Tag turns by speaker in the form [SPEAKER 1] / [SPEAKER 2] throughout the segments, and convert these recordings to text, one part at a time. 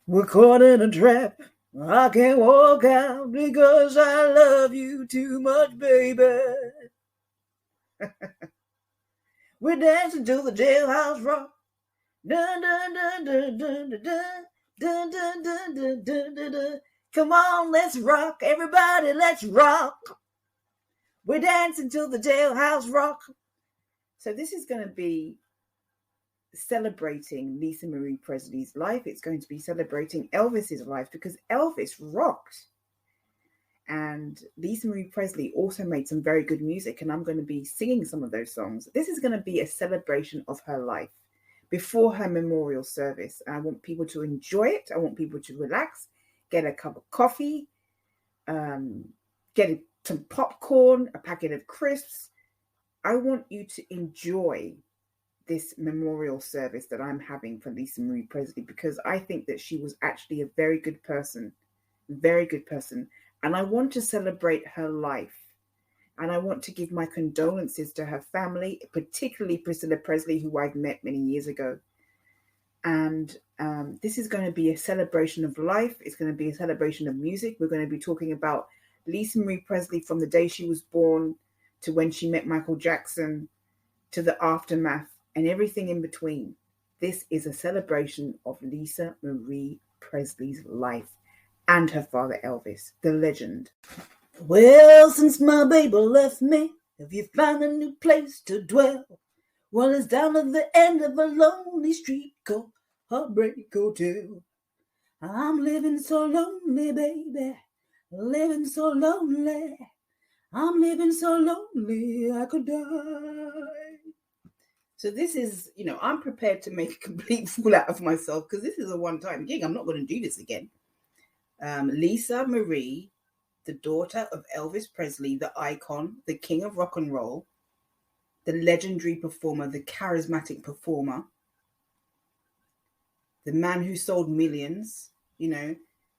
[SPEAKER 1] We're caught in a trap. I can't walk out because I love you too much, baby. We're dancing to the jailhouse rock. Dun, dun, dun, dun, dun, dun, dun, dun, dun, dun, dun, dun, dun, dun. Come on, let's rock. Everybody, let's rock. We're dancing to the jailhouse rock. So this is going to be celebrating Lisa Marie Presley's life. It's going to be celebrating Elvis's life because Elvis rocked. And Lisa Marie Presley also made some very good music, and I'm going to be singing some of those songs. This is going to be a celebration of her life before her memorial service. I want people to enjoy it. I want people to relax, get a cup of coffee, get some popcorn, a packet of crisps. I want you to enjoy this memorial service that I'm having for Lisa Marie Presley because I think that she was actually a very good person, and I want to celebrate her life. And I want to give my condolences to her family, particularly Priscilla Presley, who I've met many years ago. And this is going to be a celebration of life. It's going to be a celebration of music. We're going to be talking about Lisa Marie Presley from the day she was born to when she met Michael Jackson to the aftermath and everything in between. This is a celebration of Lisa Marie Presley's life and her father Elvis, the legend. Well, since my baby left me, have you found a new place to dwell? Well, it's down at the end of a lonely street called Heartbreak Hotel. I'm living so lonely, baby, living so lonely. I'm living so lonely I could die. So this is, I'm prepared to make a complete fool out of myself because this is a one-time gig. I'm not going to do this again. Lisa Marie, the daughter of Elvis Presley, the icon, the king of rock and roll, the legendary performer, the charismatic performer, the man who sold millions.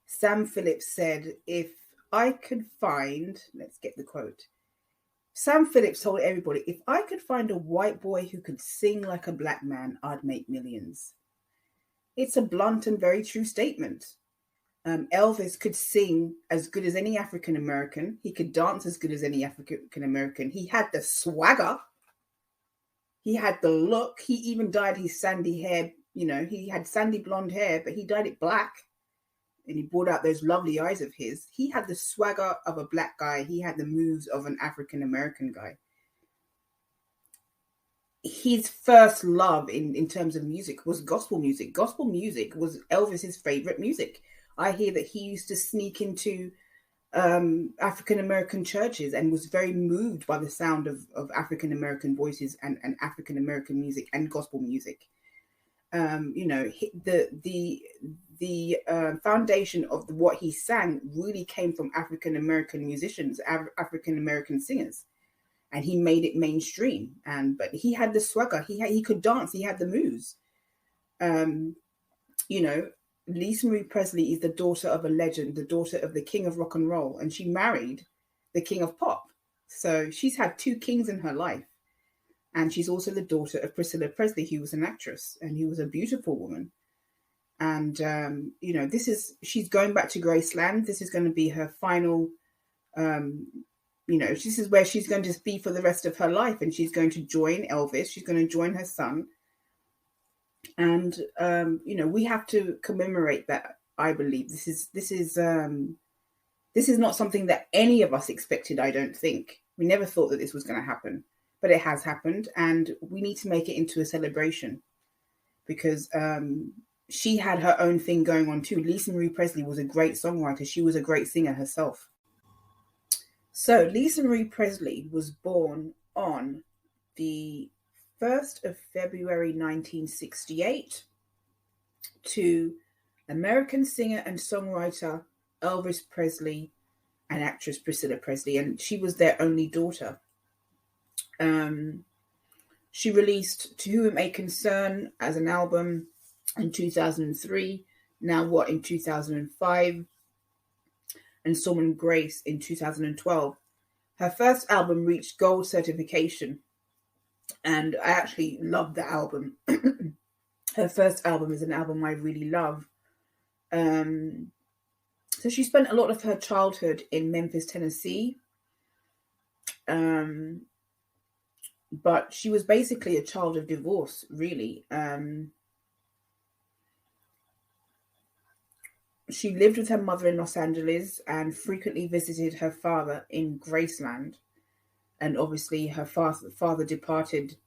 [SPEAKER 1] Sam Phillips said, if I could find, let's get the quote. Sam Phillips told everybody, if I could find a white boy who could sing like a black man, I'd make millions. It's a blunt and very true statement. Elvis could sing as good as any African American. He could dance as good as any African American. He had the swagger. He had the look. He even dyed his sandy hair. He had sandy blonde hair, but he dyed it black. And he brought out those lovely eyes of his. He had the swagger of a black guy. He had the moves of an African American guy. His first love in terms of music was gospel music. Gospel music was Elvis's favorite music. I hear that he used to sneak into African American churches and was very moved by the sound of African American voices and African American music and gospel music. The foundation of what he sang really came from African American musicians, African American singers, and he made it mainstream. But he had the swagger. He could dance. He had the moves. Lisa Marie Presley is the daughter of a legend, the daughter of the king of rock and roll, and she married the king of pop. So she's had two kings in her life. And she's also the daughter of Priscilla Presley, who was an actress and who was a beautiful woman. And, she's going back to Graceland. This is going to be her final, this is where she's going to be for the rest of her life. And she's going to join Elvis. She's going to join her son. And, we have to commemorate that, I believe. This is not something that any of us expected, I don't think. We never thought that this was going to happen. But it has happened, and we need to make it into a celebration because she had her own thing going on too. Lisa Marie Presley was a great songwriter. She was a great singer herself. So Lisa Marie Presley was born on the 1st of February 1968 to American singer and songwriter Elvis Presley and actress Priscilla Presley, and she was their only daughter. She released To Whom It May Concern as an album in 2003, Now What in 2005, and Someone Grace in 2012. Her first album reached gold certification, and I actually love the album. Her first album is an album I really love. So she spent a lot of her childhood in Memphis, Tennessee. But she was basically a child of divorce, really. She lived with her mother in Los Angeles and frequently visited her father in Graceland. And obviously her father departed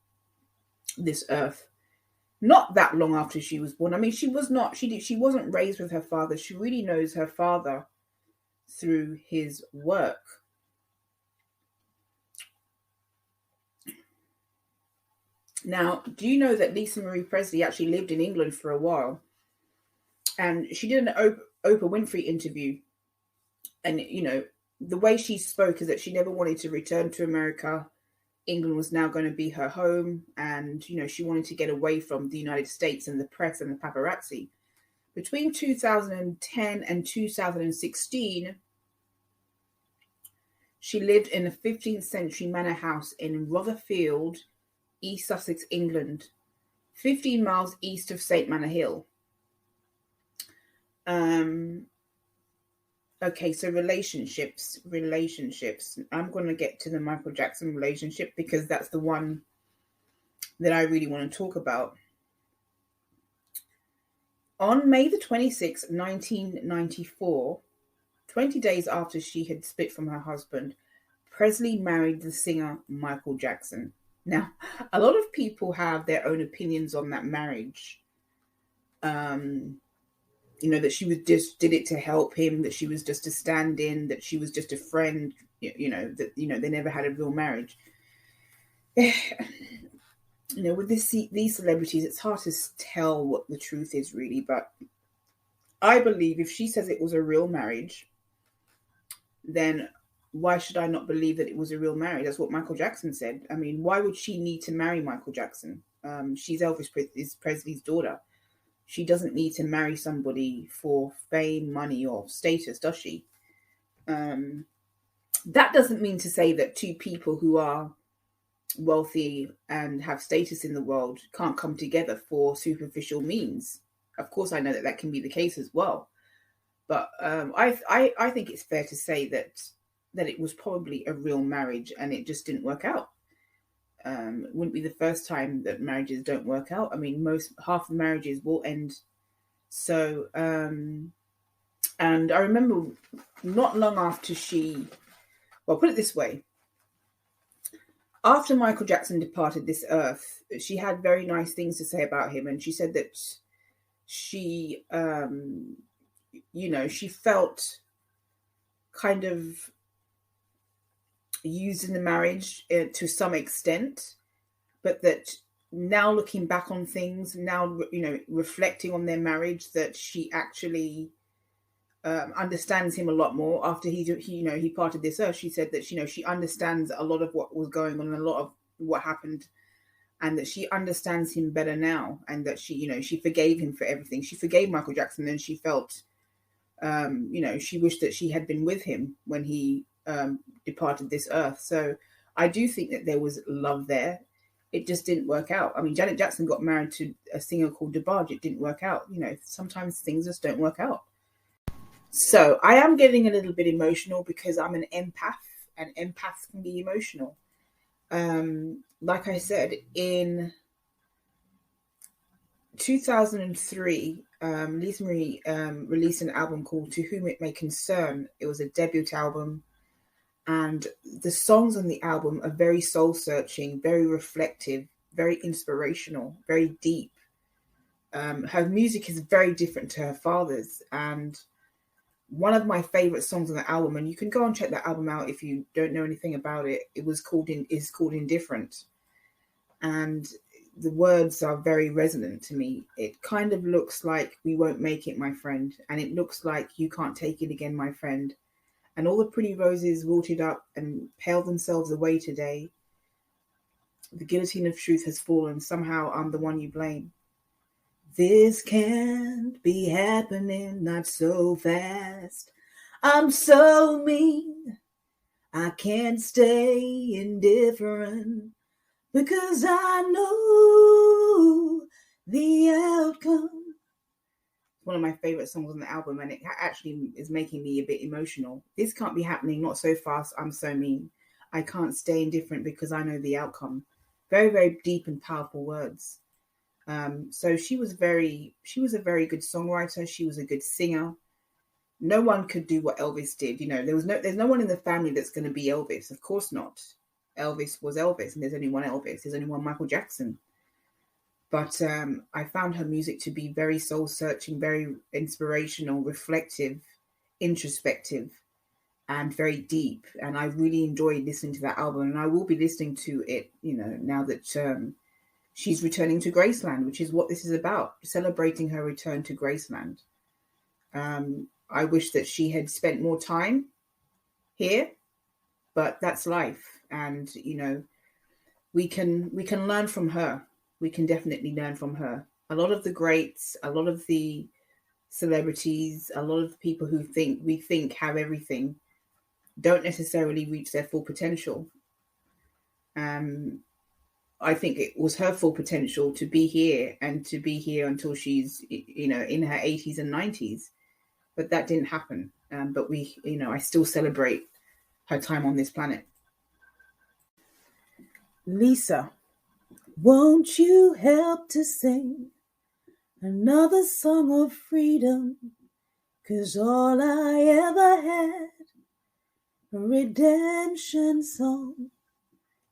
[SPEAKER 1] this earth not that long after she was born. I mean, she wasn't raised with her father. She really knows her father through his work. Now, do you know that Lisa Marie Presley actually lived in England for a while? And she did an Oprah Winfrey interview. And, the way she spoke is that she never wanted to return to America. England was now going to be her home. And, she wanted to get away from the United States and the press and the paparazzi. Between 2010 and 2016, she lived in a 15th century manor house in Rotherfield, East Sussex, England, 15 miles east of St. Manor Hill. Okay, so relationships. I'm going to get to the Michael Jackson relationship because that's the one that I really want to talk about. On May the 26th, 1994, 20 days after she had split from her husband, Presley married the singer Michael Jackson. Now, a lot of people have their own opinions on that marriage. That she was just did it to help him, that she was just a stand-in, that she was just a friend, that they never had a real marriage. With these celebrities, it's hard to tell what the truth is really, but I believe if she says it was a real marriage, then why should I not believe that it was a real marriage? That's what Michael Jackson said. I mean, why would she need to marry Michael Jackson? She's Elvis Presley's daughter. She doesn't need to marry somebody for fame, money, or status, does she? That doesn't mean to say that two people who are wealthy and have status in the world can't come together for superficial means. Of course, I know that can be the case as well. But I think it's fair to say that it was probably a real marriage and it just didn't work out. It wouldn't be the first time that marriages don't work out. I mean, half of marriages will end. So, and I remember not long after put it this way. After Michael Jackson departed this earth, she had very nice things to say about him. And she said that she felt kind of used in the marriage to some extent, but that now looking back on things, now, reflecting on their marriage, that she actually understands him a lot more after he parted this earth. She said that, she understands a lot of what was going on and a lot of what happened, and that she understands him better now, and that she forgave him for everything. She forgave Michael Jackson, and she felt, she wished that she had been with him when he departed this earth. So I do think that there was love there. It just didn't work out. I mean, Janet Jackson got married to a singer called DeBarge. It didn't work out. Sometimes things just don't work out. So I am getting a little bit emotional because I'm an empath, and empaths can be emotional. Like I said, in 2003, Lisa Marie released an album called To Whom It May Concern. It was a debut album, and the songs on the album are very soul-searching, very reflective, very inspirational, very deep. Her music is very different to her father's, and one of my favorite songs on the album, and you can go and check that album out if you don't know anything about it, is called Indifferent. And the words are very resonant to me. It kind of looks like we won't make it, my friend. And it looks like you can't take it again, my friend. And all the pretty roses wilted up and pale themselves away today. The guillotine of truth has fallen. Somehow I'm the one you blame. This can't be happening, not so fast. I'm so mean. I can't stay indifferent because I know the outcome. one of my favorite songs on the album, and it actually is making me a bit emotional. This can't be happening, not so fast, I'm so mean. I can't stay indifferent because I know the outcome. Very, very deep and powerful words. So she was a very good songwriter. She was a good singer. No one could do what Elvis did. There's no one in the family that's going to be Elvis. Of course not. Elvis was Elvis, and there's only one Elvis. There's only one Michael Jackson. But I found her music to be very soul searching, very inspirational, reflective, introspective, and very deep. And I really enjoyed listening to that album. And I will be listening to it, now that she's returning to Graceland, which is what this is about, celebrating her return to Graceland. I wish that she had spent more time here, but that's life. And, we can learn from her. We can definitely learn from her. A lot of the greats, a lot of the celebrities, a lot of the people who we think have everything don't necessarily reach their full potential. I think it was her full potential to be here and to be here until she's, in her 80s and 90s. But that didn't happen. But I still celebrate her time on this planet. Lisa, won't you help to sing another song of freedom? 'Cause all I ever had, a redemption song.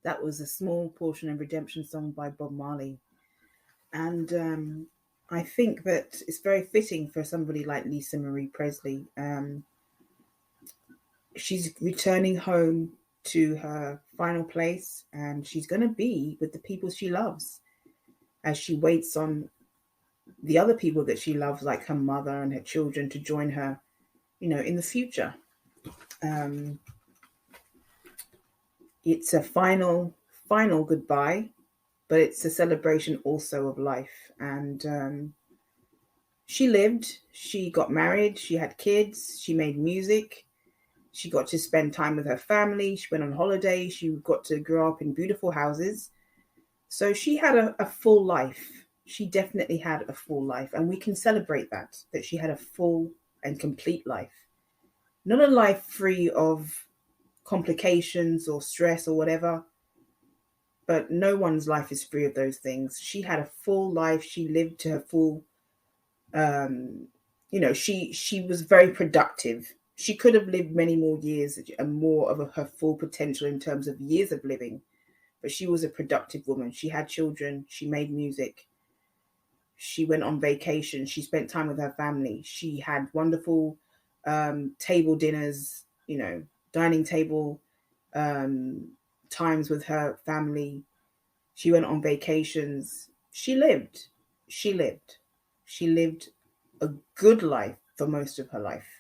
[SPEAKER 1] That was a small portion of Redemption Song by Bob Marley. And I think that it's very fitting for somebody like Lisa Marie Presley. She's returning home to her final place, and she's going to be with the people she loves as she waits on the other people that she loves, like her mother and her children, to join her, in the future. It's a final goodbye, but it's a celebration also of life. And she lived, she got married, she had kids, she made music, she got to spend time with her family, she went on holiday, she got to grow up in beautiful houses. So she had a full life. She definitely had a full life, and we can celebrate that she had a full and complete life. Not a life free of complications or stress or whatever, but no one's life is free of those things. She had a full life. She lived to her full, she was very productive. She could have lived many more years and more of her full potential in terms of years of living, but she was a productive woman. She had children. She made music. She went on vacation. She spent time with her family. She had wonderful table dinners, dining table times with her family. She went on vacations. She lived a good life for most of her life.